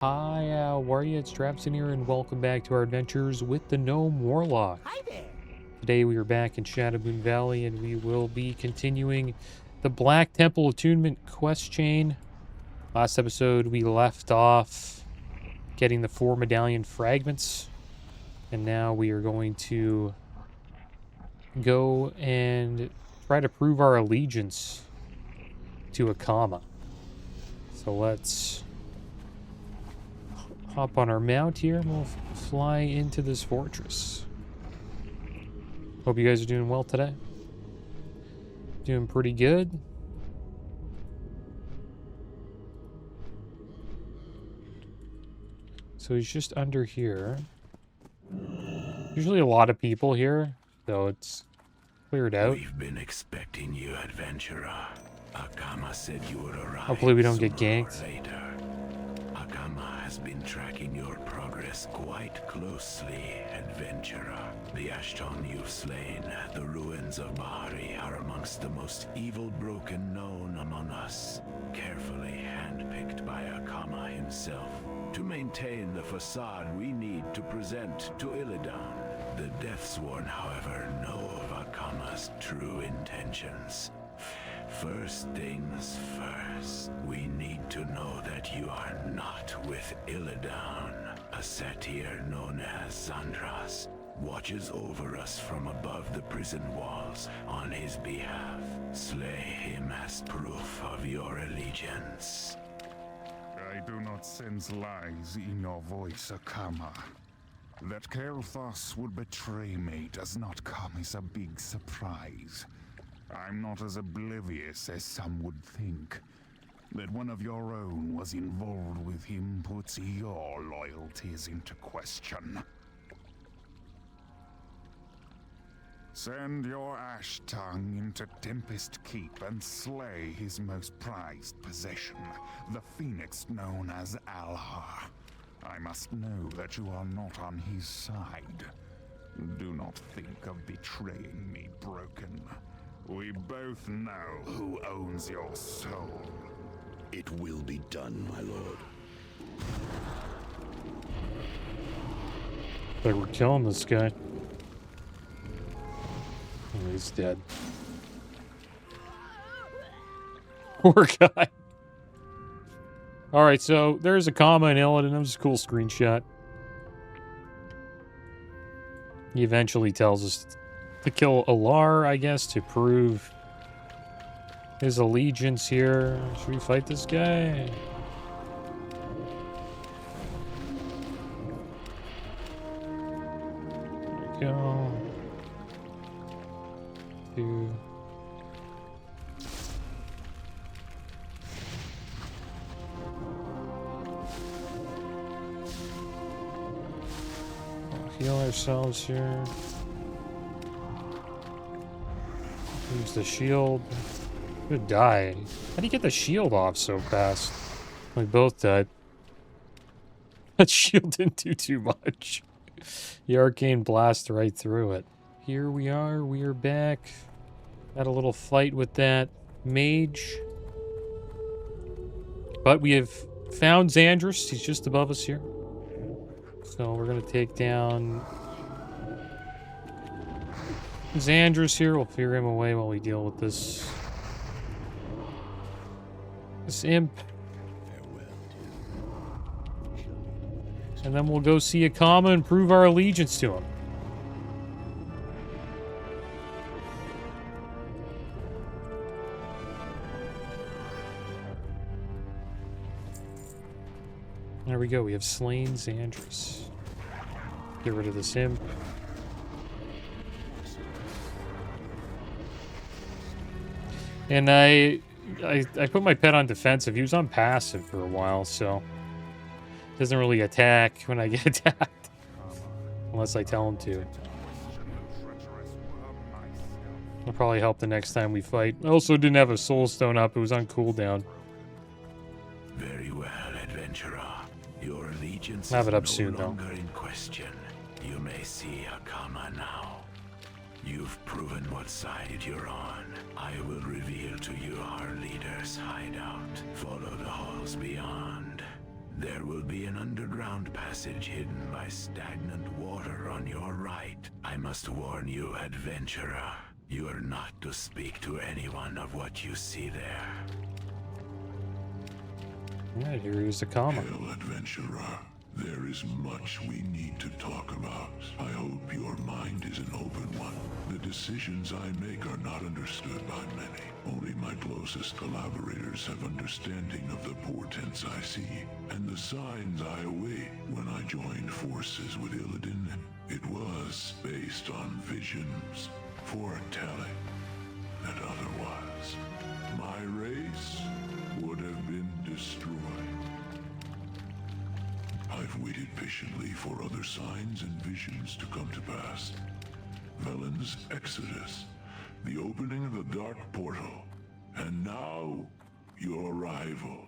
Hi, how are you? It's Traviseen here, and welcome back to our adventures with the Gnome Warlock. Hi there. Today we are back in Shadowmoon Valley, and we will be continuing the Black Temple Attunement quest chain. Last episode we left off getting the 4 medallion fragments, and now we are going to go and try to prove our allegiance to Akama. So let's hop on our mount here and we'll fly into this fortress. Hope you guys are doing well today. Doing pretty good. So he's just under here. Usually a lot of people here, so it's cleared out. We've been expecting you, adventurer. Akama said you would arrive. Hopefully we don't get ganked. Later. Akama has been tracking your progress quite closely, adventurer. The Ashton you've slain, the ruins of Bahari, are amongst the most evil broken known among us. Carefully handpicked by Akama himself. To maintain the facade we need to present to Illidan. The Deathsworn, however, know of Akama's true intentions. First things first, we need to know that you are not with Illidan. A satyr known as Zandras watches over us from above the prison walls on his behalf. Slay him as proof of your allegiance. I do not sense lies in your voice, Akama. That Kael'thas would betray me does not come as a big surprise. I'm not as oblivious as some would think. That one of your own was involved with him puts your loyalties into question. Send your ash tongue into Tempest Keep and slay his most prized possession, the phoenix known as Alhar. I must know that you are not on his side. Do not think of betraying me, Broken. We both know who owns your soul. It will be done, my lord. Like we're killing this guy. Oh, he's dead. Poor guy. Alright, so there's Akama and Illidan. That was a cool screenshot. He eventually tells us to kill Alar, I guess, to prove his allegiance here. Should we fight this guy? There we go. 2. Heal ourselves here. Use the shield. Could die. How do you get the shield off so fast? We both died. That shield didn't do too much. The arcane blast right through it. Here we are. We are back. Had a little fight with that mage. But we have found Zandras. He's just above us here. So we're going to take down Zandras here. We'll clear him away while we deal with this imp. And then we'll go see Akama and prove our allegiance to him. There we go. We have slain Zandras. Get rid of this imp. And I put my pet on defensive. He was on passive for a while, so doesn't really attack when I get attacked. Unless I tell him to. It'll probably help the next time we fight. I also didn't have a soul stone up. It was on cooldown. Very well, adventurer. Your allegiance Have it up is soon, no though. longer in question. You may see Akama now. You've proven what side you're on. I will reveal to you our leader's hideout. Follow the halls beyond. There will be an underground passage hidden by stagnant water on your right. I must warn you, adventurer. You are not to speak to anyone of what you see there. Alright, here is Akama. Hail, adventurer. There is much we need to talk about. I hope your mind is an open one. The decisions I make are not understood by many. Only my closest collaborators have understanding of the portents I see, and the signs I await when I joined forces with Illidan. It was based on visions, foretelling, that otherwise my race would have been destroyed. I've waited patiently for other signs and visions to come to pass. Velen's exodus, the opening of the dark portal, and now your arrival.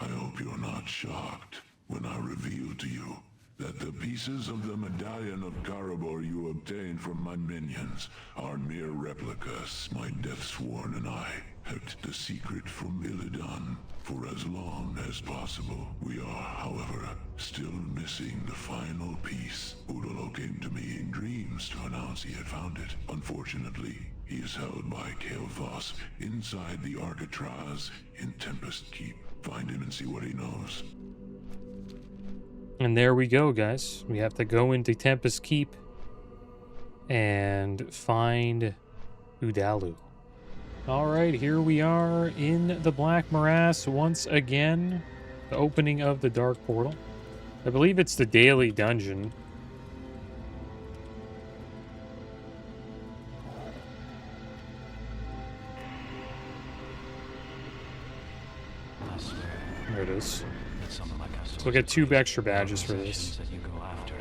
I hope you're not shocked when I reveal to you that the pieces of the medallion of Karabor you obtained from my minions are mere replicas my Deathsworn and I kept the secret from Illidan for as long as possible. We are, however, still missing the final piece. Udalo came to me in dreams to announce he had found it. Unfortunately, he is held by Kael'thas inside the Architraz in Tempest Keep. Find him and see what he knows. And there we go, guys. We have to go into Tempest Keep and find Udalu. Alright, here we are in the Black Morass once again. The opening of the Dark Portal. I believe it's the daily dungeon. There it is. So we'll get 2 extra badges for this. That you go after,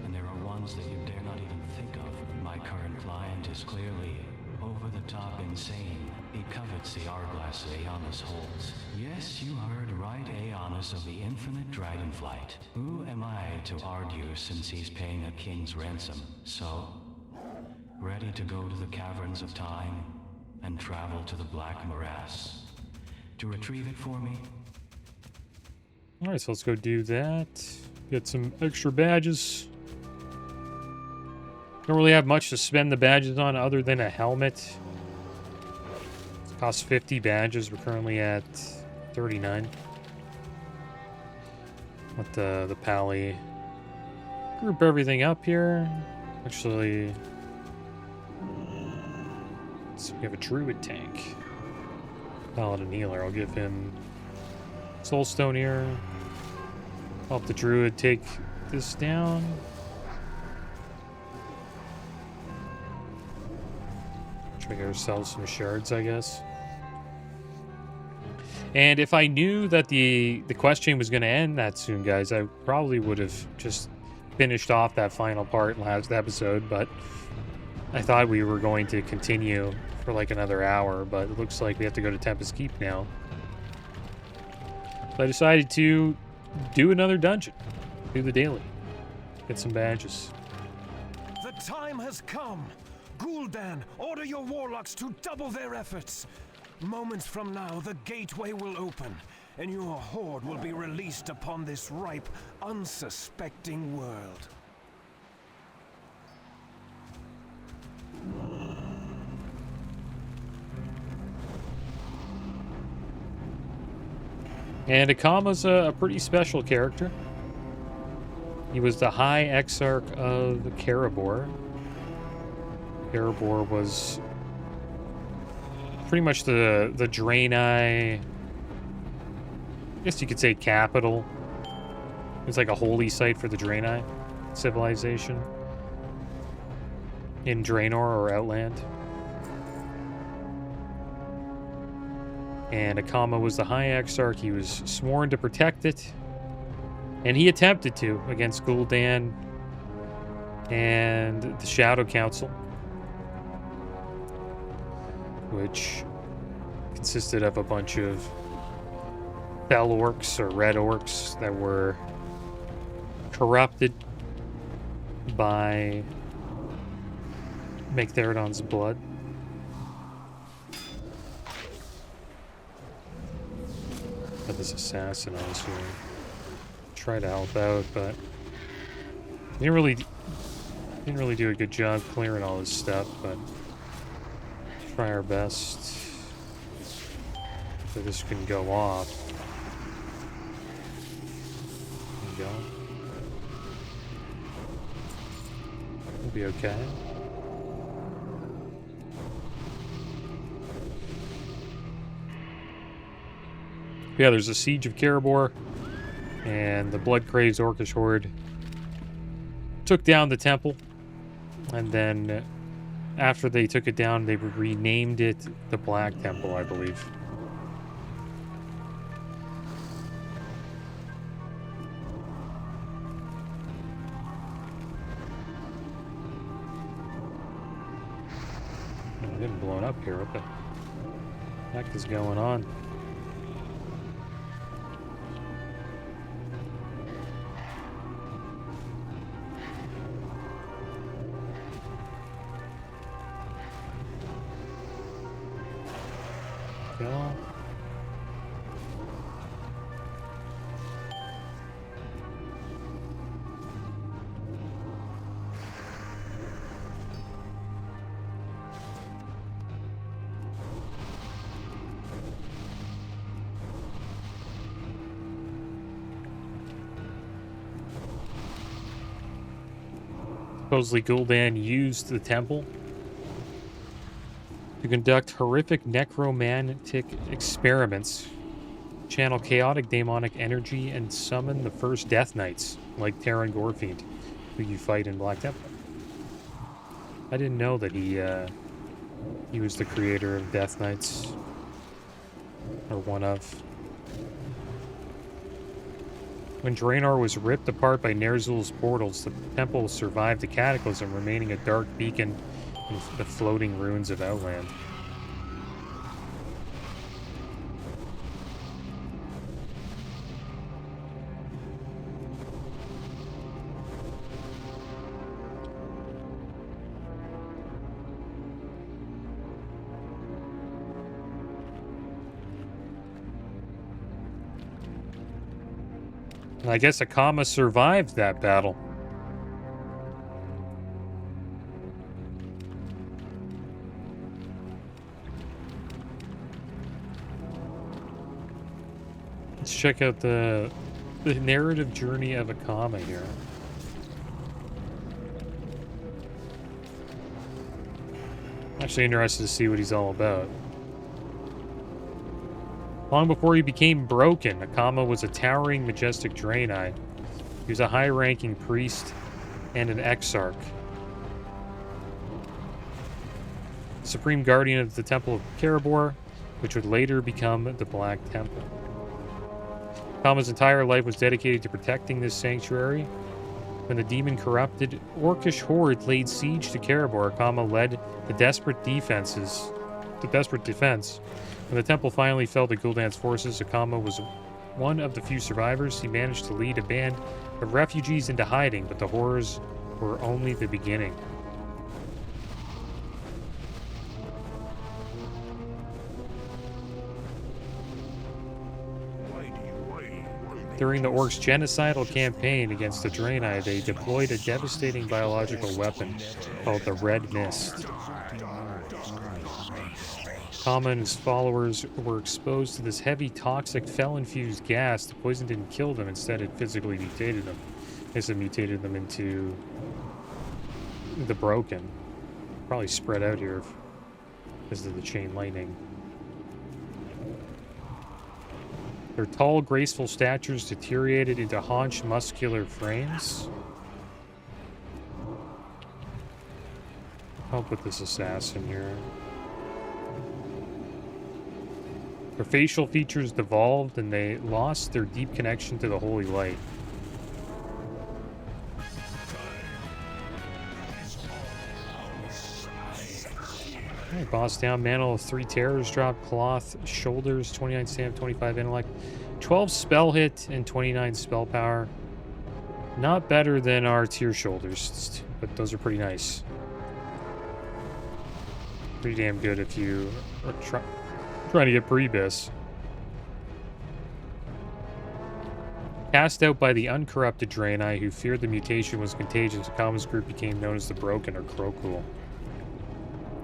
and there are ones that you dare not even think of. My current client is clearly over the top insane. He covets the hourglass that Aeonus holds. Yes, you heard right, Aeonus of the infinite dragonflight. Who am I to argue since he's paying a king's ransom? So, ready to go to the caverns of time and travel to the Black Morass to retrieve it for me? Alright, so let's go do that. Get some extra badges. Don't really have much to spend the badges on other than a helmet. It costs 50 badges. We're currently at 39. Let the pally group everything up here. Actually, so we have a druid tank. Paladin healer. I'll give him Soulstone here. Help the druid take this down. Try to get ourselves some shards, I guess. And if I knew that the quest chain was going to end that soon, guys, I probably would have just finished off that final part last episode, but I thought we were going to continue for like another hour, but it looks like we have to go to Tempest Keep now. So I decided to do another dungeon. Do the daily. Get some badges. The time has come. Gul'dan, order your warlocks to double their efforts. Moments from now, the gateway will open, and your horde will be released upon this ripe, unsuspecting world. And Akama's a pretty special character. He was the High Exarch of Karabor. Karabor was pretty much the Draenei, I guess you could say, capital. It was like a holy site for the Draenei civilization in Draenor or Outland. And Akama was the High Exarch. He was sworn to protect it. And he attempted to against Gul'dan and the Shadow Council, which consisted of a bunch of fell orcs or red orcs that were corrupted by Mektheridon's blood. This assassin I was hearing. try to help out, but didn't really do a good job clearing all this stuff, but try our best so this can go off. There we go. We'll be okay. Yeah, there's a siege of Karabor, and the blood-crazed Orcish horde took down the temple, and then after they took it down, they renamed it the Black Temple, I believe. I'm getting blown up here. What the heck is going on? Go. Supposedly Gul'dan used the temple to conduct horrific necromantic experiments, channel chaotic demonic energy, and summon the first Death Knights, like Terran Gorefiend, who you fight in Black Temple. I didn't know that he was the creator of Death Knights, or one of. When Draenor was ripped apart by Ner'zhul's portals, the temple survived the cataclysm, remaining a dark beacon in the floating ruins of Outland. I guess Akama survived that battle. Let's check out the narrative journey of Akama here. Actually interested to see what he's all about. Long before he became broken, Akama was a towering, majestic Draenei. He was a high-ranking priest and an exarch. Supreme guardian of the Temple of Karabor, which would later become the Black Temple. Akama's entire life was dedicated to protecting this sanctuary. When the demon-corrupted Orcish horde laid siege to Karabor, Akama led the desperate defense. When the temple finally fell to Gul'dan's forces, Akama was one of the few survivors. He managed to lead a band of refugees into hiding, but the horrors were only the beginning. During the Orcs' genocidal campaign against the Draenei, they deployed a devastating biological weapon called the Red Mist. Akama and his followers were exposed to this heavy, toxic, fel-infused gas. The poison didn't kill them, instead it physically mutated them. This mutated them into the Broken. Probably spread out here because of the chain lightning. Their tall, graceful statures deteriorated into haunched, muscular frames. Help with this assassin here. Their facial features devolved and they lost their deep connection to the holy light. Alright, boss down. Mantle of 3 terrors drop. Cloth shoulders, 29 stamina, 25 intellect, 12 spell hit, and 29 spell power. Not better than our tier shoulders, but those are pretty nice. Pretty damn good if you are trying to get pre-bis. Cast out by the uncorrupted Draenei, who feared the mutation was contagious, Akama's group became known as the Broken or Krokul.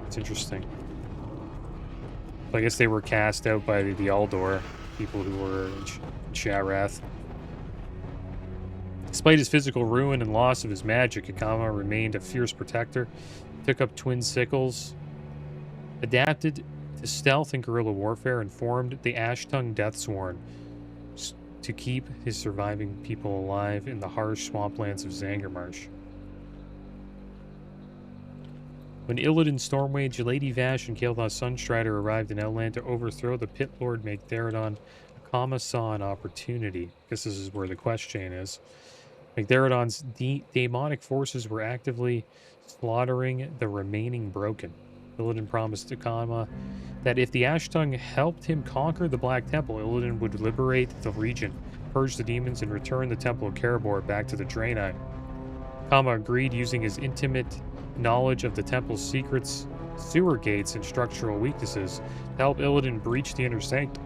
It's interesting. So I guess they were cast out by the Aldor, people who were in Sharath. Despite his physical ruin and loss of his magic, Akama remained a fierce protector, took up twin sickles, adapted to stealth and guerrilla warfare, and formed the Ash-Tongue Deathsworn to keep his surviving people alive in the harsh swamplands of Zangarmarsh. When Illidan, Stormwage, Lady Vash, and Kael'thas Sunstrider arrived in Outland to overthrow the Pit Lord Magtheridon, Akama saw an opportunity. I guess this is where the quest chain is. Magtheridon's demonic forces were actively slaughtering the remaining Broken. Illidan promised Akama that if the Ash-Tongue helped him conquer the Black Temple, Illidan would liberate the region, purge the demons, and return the Temple of Karabor back to the Draenei. Akama agreed, using his intimate knowledge of the Temple's secrets, sewer gates, and structural weaknesses to help Illidan breach the Inner Sanctum.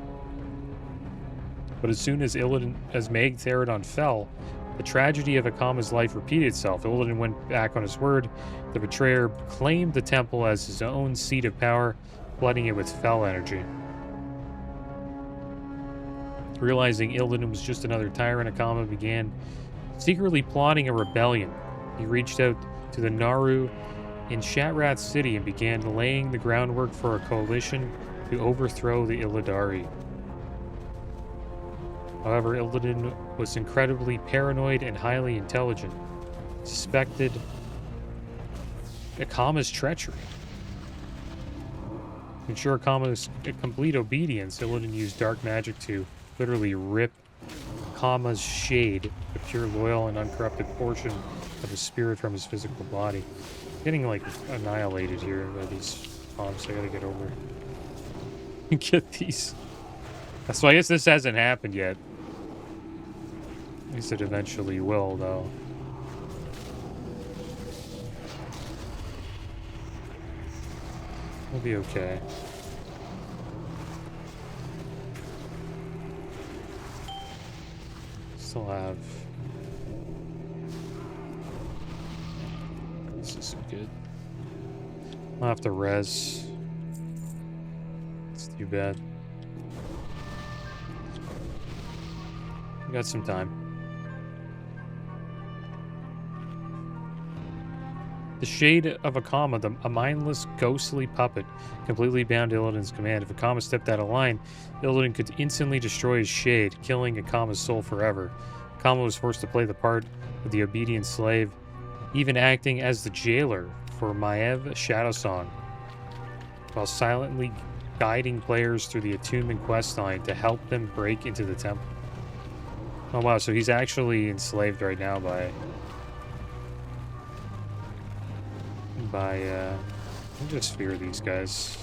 But as soon as Magtheridon fell, the tragedy of Akama's life repeated itself. Illidan went back on his word. The betrayer claimed the temple as his own seat of power, flooding it with fell energy. Realizing Illidan was just another tyrant, Akama began secretly plotting a rebellion. He reached out to the Naru in Shatrath City and began laying the groundwork for a coalition to overthrow the Illidari. However, Illidan was incredibly paranoid and highly intelligent. Suspected Akama's treachery. To ensure Akama's complete obedience, Illidan used dark magic to literally rip Akama's shade, the pure, loyal, and uncorrupted portion of his spirit, from his physical body. Getting, like, annihilated here by these mobs. I gotta get over and get these. So I guess this hasn't happened yet. At least it eventually will, though. We'll be okay. Still have... This isn't good. I'll have to res. It's too bad. We got some time. The shade of Akama, a mindless, ghostly puppet, completely bound Illidan's command. If Akama stepped out of line, Illidan could instantly destroy his shade, killing Akama's soul forever. Akama was forced to play the part of the obedient slave, even acting as the jailer for Maiev Shadowsong, while silently guiding players through the attunement quest line to help them break into the temple. Oh wow, so he's actually enslaved right now by I just fear these guys.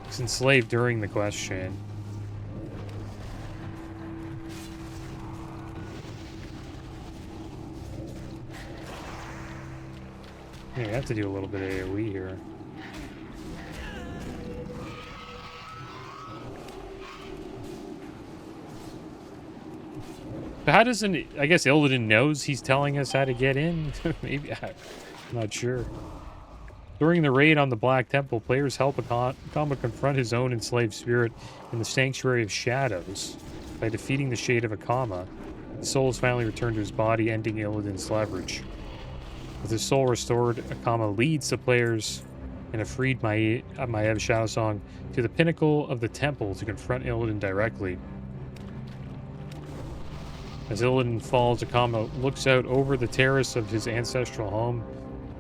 He's enslaved during the quest chain. Yeah, you have to do a little bit of AoE here. But how doesn't... I guess Illidan knows he's telling us how to get in? Maybe. I'm not sure. During the raid on the Black Temple, players help Akama confront his own enslaved spirit in the Sanctuary of Shadows. By defeating the Shade of Akama, the soul is finally returned to his body, ending Illidan's leverage. With his soul restored, Akama leads the players and a freed Maiev Shadowsong to the pinnacle of the temple to confront Illidan directly. As Illidan falls, Akama looks out over the terrace of his ancestral home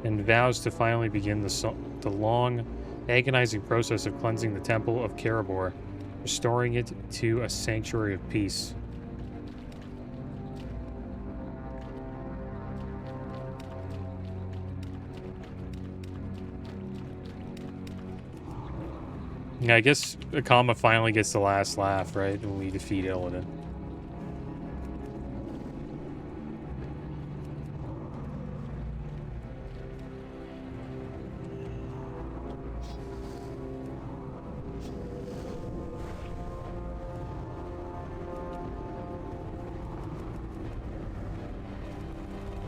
and vows to finally begin the long, agonizing process of cleansing the Temple of Karabor, restoring it to a sanctuary of peace. Yeah, I guess Akama finally gets the last laugh, right, when we defeat Illidan.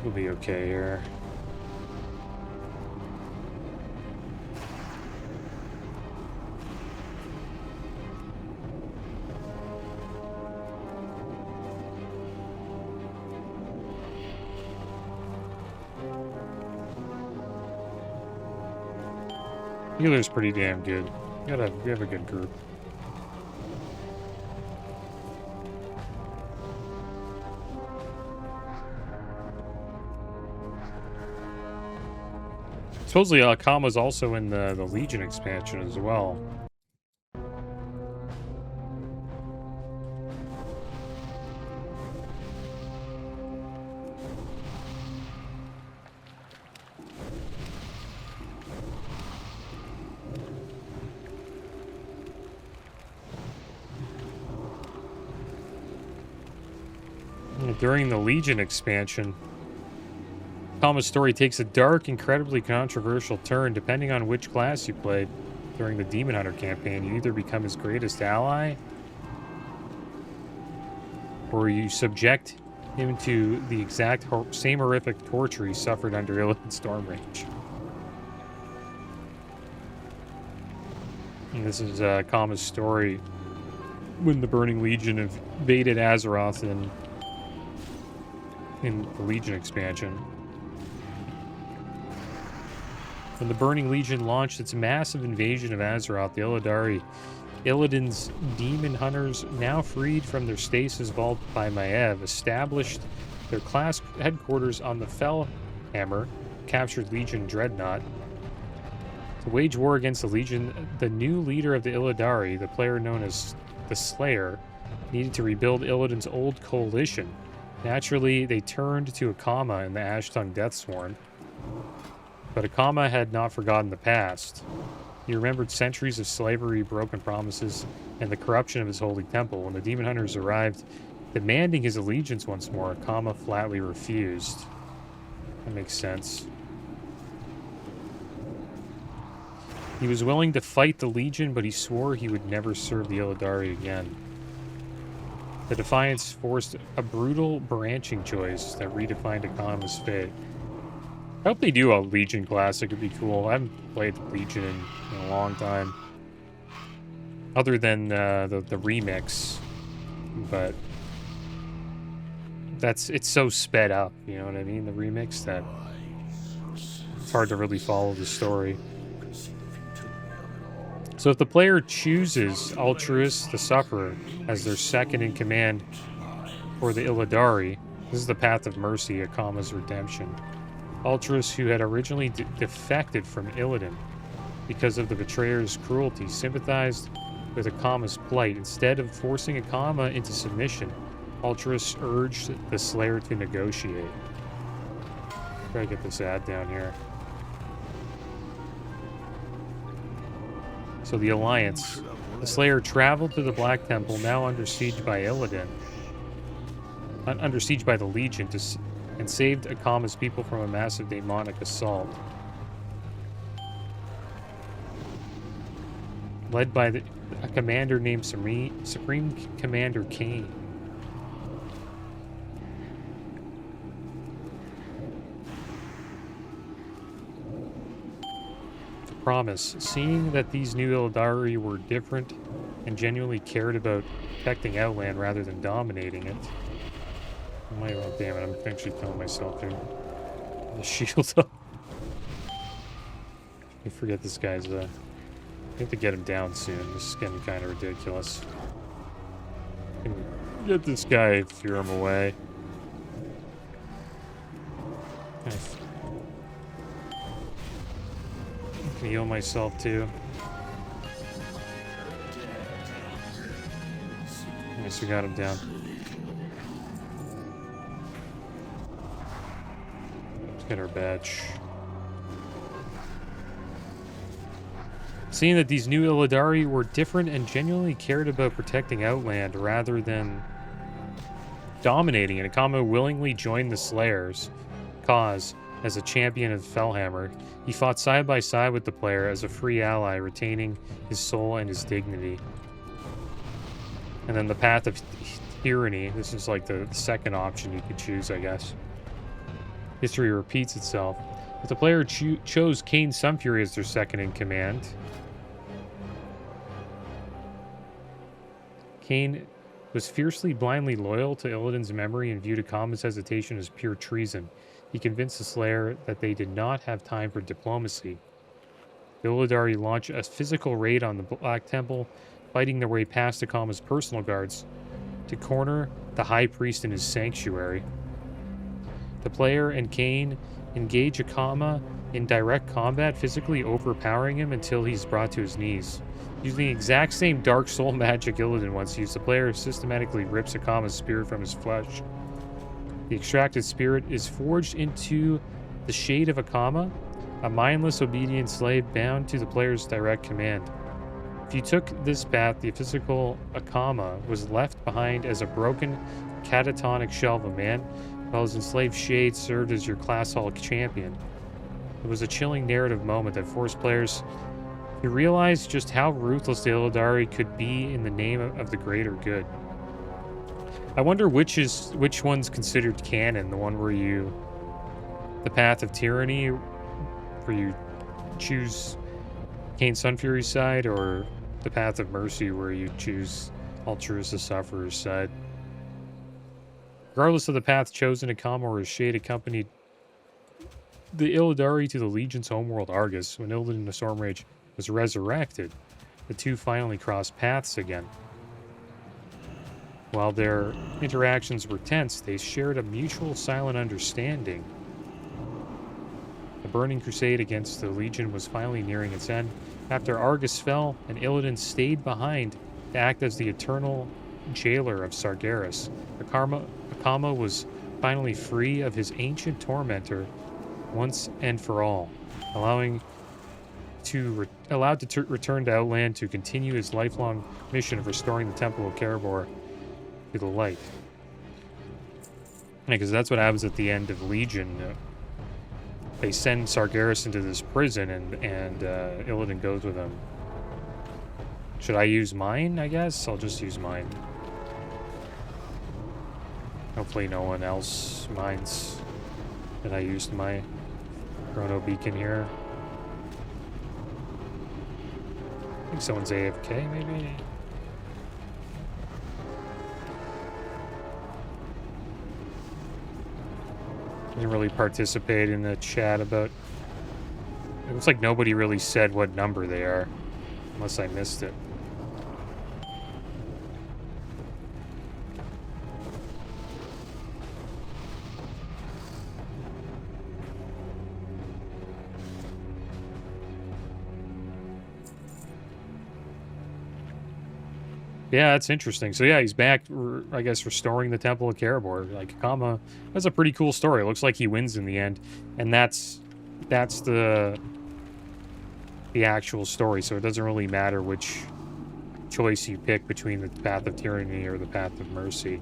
We'll be okay here. Healer's pretty damn good. We have a good group. Supposedly Akama's also in the Legion expansion as well. During the Legion expansion, Akama's story takes a dark, incredibly controversial turn. Depending on which class you played during the Demon Hunter campaign, you either become his greatest ally, or you subject him to the exact same horrific torture he suffered under Illidan's Stormrage. And this is Akama's story when the Burning Legion invaded Azeroth in the Legion expansion. When the Burning Legion launched its massive invasion of Azeroth, the Illidan's demon hunters, now freed from their stasis vault by Maiev, established their class headquarters on the Fellhammer, captured Legion Dreadnought. To wage war against the Legion, the new leader of the Illidari, the player known as the Slayer, needed to rebuild Illidan's old coalition. Naturally, they turned to Akama and the Ashtongue Deathsworn. But Akama had not forgotten the past. He remembered centuries of slavery, broken promises, and the corruption of his holy temple. When the Demon Hunters arrived, demanding his allegiance once more, Akama flatly refused. That makes sense. He was willing to fight the Legion, but he swore he would never serve the Illidari again. The defiance forced a brutal branching choice that redefined Akama's fate. I hope they do a Legion Classic. It'd be cool. I haven't played Legion in a long time. Other than the remix. But it's so sped up, you know what I mean? The remix, that it's hard to really follow the story. So if the player chooses Altruis the Sufferer as their second in command for the Illidari, this is the path of mercy, Akama's redemption. Altruis, who had originally defected from Illidan because of the betrayer's cruelty, sympathized with Akama's plight. Instead of forcing Akama into submission, Altruis urged the Slayer to negotiate. Try to get this ad down here. So the Alliance. The Slayer traveled to the Black Temple, now under siege by Illidan. Under siege by the Legion, and saved Akama's people from a massive demonic assault. Led by a commander named Supreme Commander Kane. Promise. Seeing that these new Illidari were different and genuinely cared about protecting Outland rather than dominating it. Oh, damn it, I'm actually killing myself here. The shield up. I forget this guy's, we have to get him down soon. This is getting kind of ridiculous. Get this guy, fear him away. Nice. Heal myself too. Nice, we got him down. Let's get our badge. Seeing that these new Illidari were different and genuinely cared about protecting Outland rather than dominating it, Akama willingly joined the Slayer's cause as a champion of Fellhammer. He fought side by side with the player as a free ally, retaining his soul and his dignity. And then the path of tyranny. This is like the second option you could choose, I guess. History repeats itself. If the player chose Kane Sunfury as their second in command, Kane was fiercely, blindly loyal to Illidan's memory and viewed Akama's hesitation as pure treason. He convinced the Slayer that they did not have time for diplomacy. The Illidari launched a physical raid on the Black Temple, fighting their way past Akama's personal guards to corner the High Priest in his sanctuary. The player and Kane engage Akama in direct combat, physically overpowering him until he's brought to his knees. Using the exact same Dark Soul magic Illidan once used, the player systematically rips Akama's spirit from his flesh. The extracted spirit is forged into the shade of Akama, a mindless, obedient slave bound to the player's direct command. If you took this path, the physical Akama was left behind as a broken, catatonic shell of a man, while his enslaved shade served as your class hall champion. It was a chilling narrative moment that forced players to realize just how ruthless the Illidari could be in the name of the greater good. I wonder which one's considered canon, the one where the path of tyranny, where you choose Kane Sunfury's side, or the path of mercy, where you choose Altruist the Sufferer's side. Regardless of the path chosen, Akama or his shade accompanied the Illidari to the Legion's homeworld Argus. When Illidan the Stormrage was resurrected, the two finally crossed paths again. While their interactions were tense, they shared a mutual silent understanding. The Burning Crusade against the Legion was finally nearing its end. After Argus fell, and Illidan stayed behind to act as the eternal jailer of Sargeras, Akama was finally free of his ancient tormentor once and for all, allowed to return to Outland to continue his lifelong mission of restoring the Temple of Kerebor to the light. Because that's what happens at the end of Legion. They send Sargeras into this prison, and Illidan goes with him. Should I use mine, I guess? I'll just use mine. Hopefully no one else minds that I used my chrono beacon here. I think someone's AFK, maybe? Didn't really participate in the chat about... It looks like nobody really said what number they are, unless I missed it. Yeah, that's interesting. So yeah, he's back, I guess, restoring the Temple of Kerebor. Like, Akama, that's a pretty cool story. It looks like he wins in the end. And that's the actual story. So it doesn't really matter which choice you pick between the path of tyranny or the path of mercy.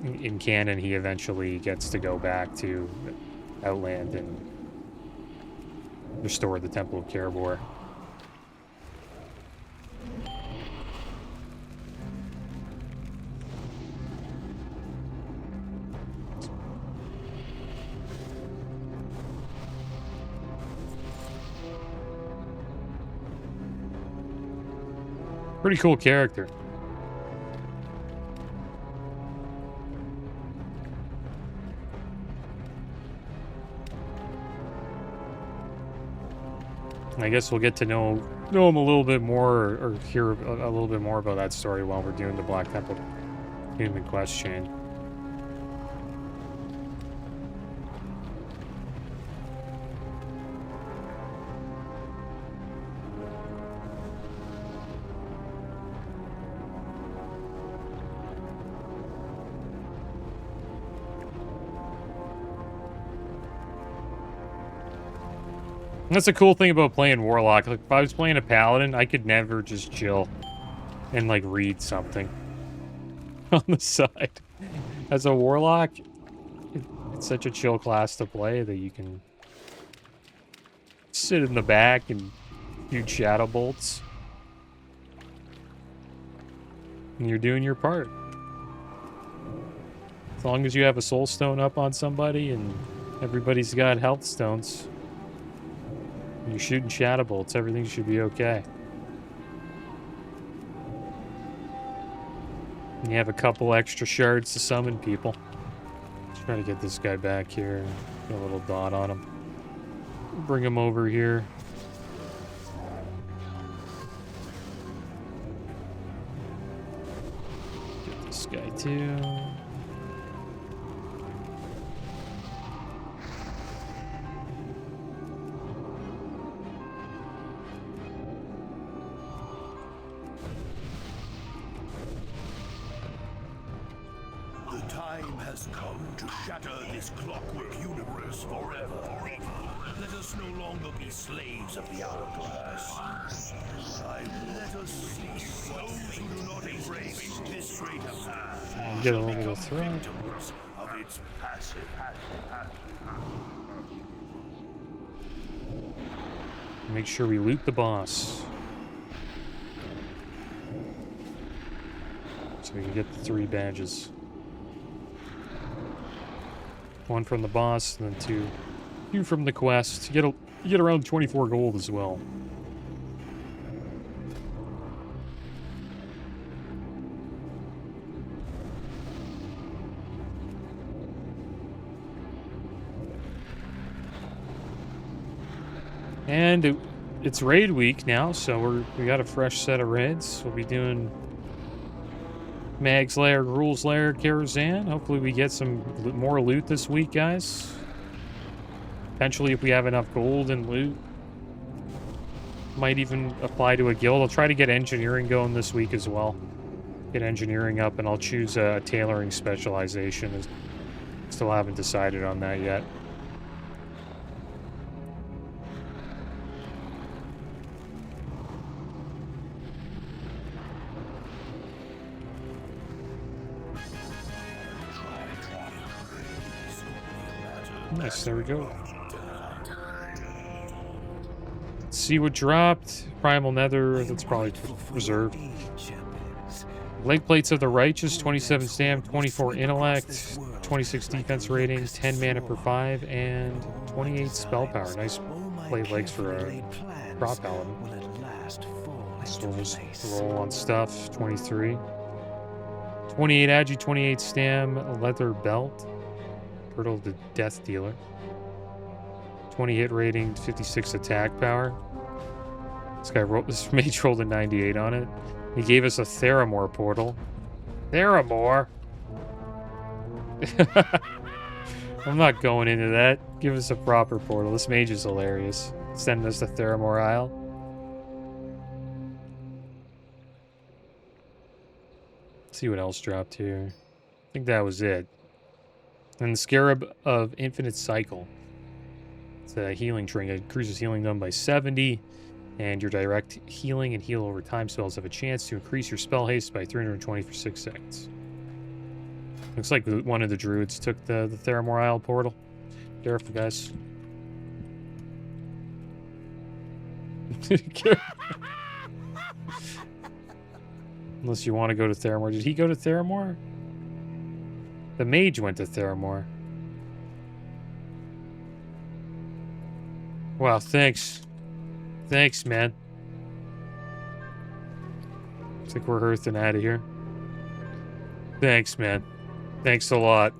In canon, he eventually gets to go back to Outland and restore the Temple of Kerebor. Pretty cool character. I guess we'll get to know him a little bit more, or hear a little bit more about that story while we're doing the Black Temple human quest chain. That's a cool thing about playing Warlock. Like, if I was playing a Paladin, I could never just chill and, like, read something on the side. As a Warlock, it's such a chill class to play that you can sit in the back and shoot shadow bolts. And you're doing your part. As long as you have a soul stone up on somebody and Everybody's got health stones. When you're shooting shadow bolts, everything should be okay. And you have a couple extra shards to summon people. Try to get this guy back here. Get a little dot on him. Bring him over here. Get this guy too. Come to shatter this clockwork universe forever. Let us no longer be slaves of the hourglass. Let us cease those who do not embrace this greater path. Get a little throw. Of its passive. Make sure we loot the boss. So we can get the 3 badges. 1 from the boss, and then 2 from the quest. You get around 24 gold as well. And it's raid week now, so we got a fresh set of raids. We'll be doing Nightslayer, Ruleslayer, Kil'jaeden. Hopefully we get some more loot this week, guys. Potentially, if we have enough gold and loot. Might even apply to a guild. I'll try to get engineering going this week as well. Get engineering up, and I'll choose a tailoring specialization. Still haven't decided on that yet. Nice, there we go. Let's see what dropped. Primal Nether, that's probably reserved. Leg Plates of the Righteous, 27 stam, 24 intellect, 26 defense rating, 10 mana per 5, and 28 spell power. Nice blade legs for a prop paladin. So we'll just roll on stuff. 23. 28 agi, 28 stam, leather belt. Turtle the Death Dealer. 20 hit rating, 56 attack power. This mage rolled a 98 on it. He gave us a Theramore portal. Theramore? I'm not going into that. Give us a proper portal. This mage is hilarious. Sending us to Theramore Isle. Let's see what else dropped here. I think that was it. And the Scarab of Infinite Cycle. It's a healing trinket. Increases healing done by 70. And your direct healing and heal over time spells have a chance to increase your spell haste by 320 for 6 seconds. Looks like one of the druids took the Theramore Isle portal. Careful, guys. Unless you want to go to Theramore. Did he go to Theramore? The mage went to Theramore. Wow, thanks. Thanks, man. I think we're earthing out of here. Thanks, man. Thanks a lot.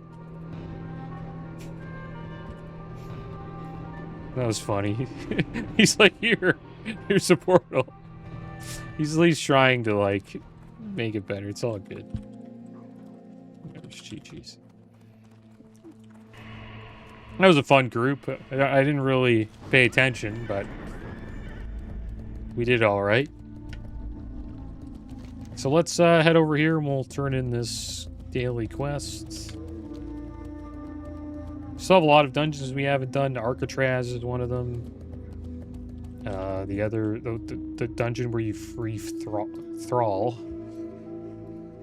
That was funny. He's like, here's a portal. He's at least trying to, like, make it better. It's all good. There's Chi-Chi's. That was a fun group. I didn't really pay attention, but we did all right. So let's head over here and we'll turn in this daily quest. Still have a lot of dungeons we haven't done. Alcatraz is one of them. The dungeon where you free Thrall.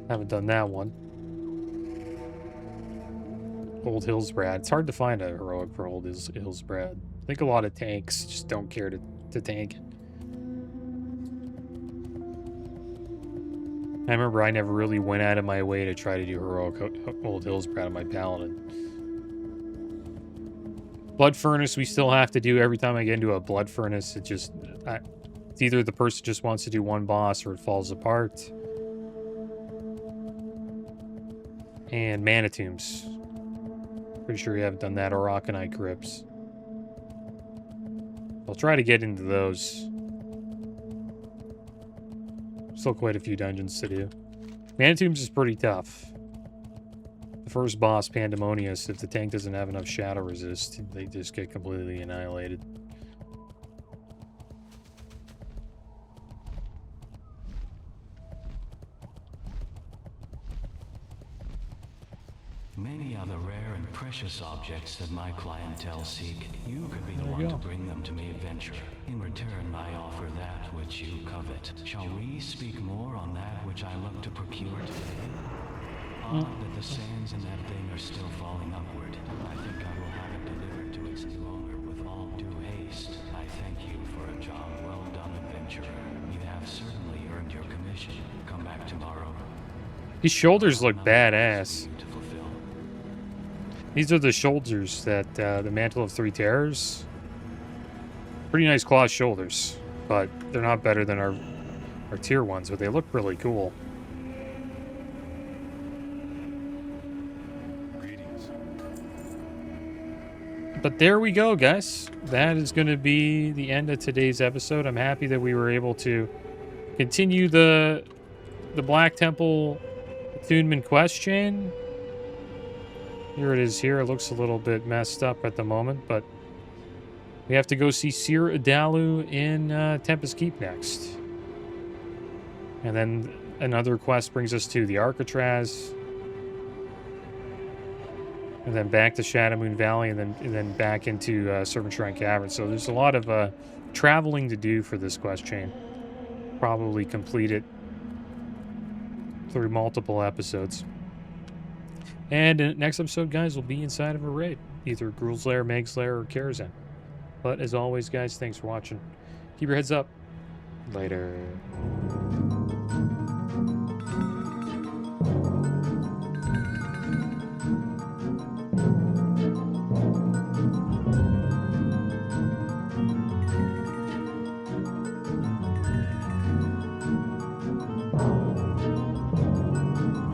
Haven't done that one. Old Hillsbrad. It's hard to find a heroic for Old Hillsbrad. I think a lot of tanks just don't care to tank it. I remember I never really went out of my way to try to do heroic Old Hillsbrad on my paladin. Blood Furnace we still have to do every time I get into a Blood Furnace. It just... it's either the person just wants to do one boss or it falls apart. And Mana Tombs. Pretty sure you haven't done that, or Arcanite Crypts. I'll try to get into those. Still quite a few dungeons to do. Mana Tombs is pretty tough. The first boss, Pandemonius, if the tank doesn't have enough shadow resist, they just get completely annihilated. Many are the rare and precious objects that my clientele seek. You could be the one to bring them to me, adventurer. In return, I offer that which you covet. Shall we speak more on that which I look to procure today? Odd that the sands in that thing are still falling upward. I think I will have it delivered to its new owner with all due haste. I thank you for a job well done, adventurer. You have certainly earned your commission. Come back tomorrow. These shoulders look badass. These are the shoulders that the Mantle of Three Terrors. Pretty nice cloth shoulders, but they're not better than our tier ones, but they look really cool. But there we go, guys. That is going to be the end of today's episode. I'm happy that we were able to continue the Black Temple attunement quest chain. Here it is here. It looks a little bit messed up at the moment, but we have to go see Sir Adalu in Tempest Keep next. And then another quest brings us to the Arcatraz. And then back to Shadowmoon Valley, and then back into Serpent Shrine Cavern. So there's a lot of traveling to do for this quest chain. Probably complete it through multiple episodes. And next episode, guys, will be inside of a raid. Either Gruulslayer, Megslayer, or Kil'jaeden. But as always, guys, thanks for watching. Keep your heads up. Later.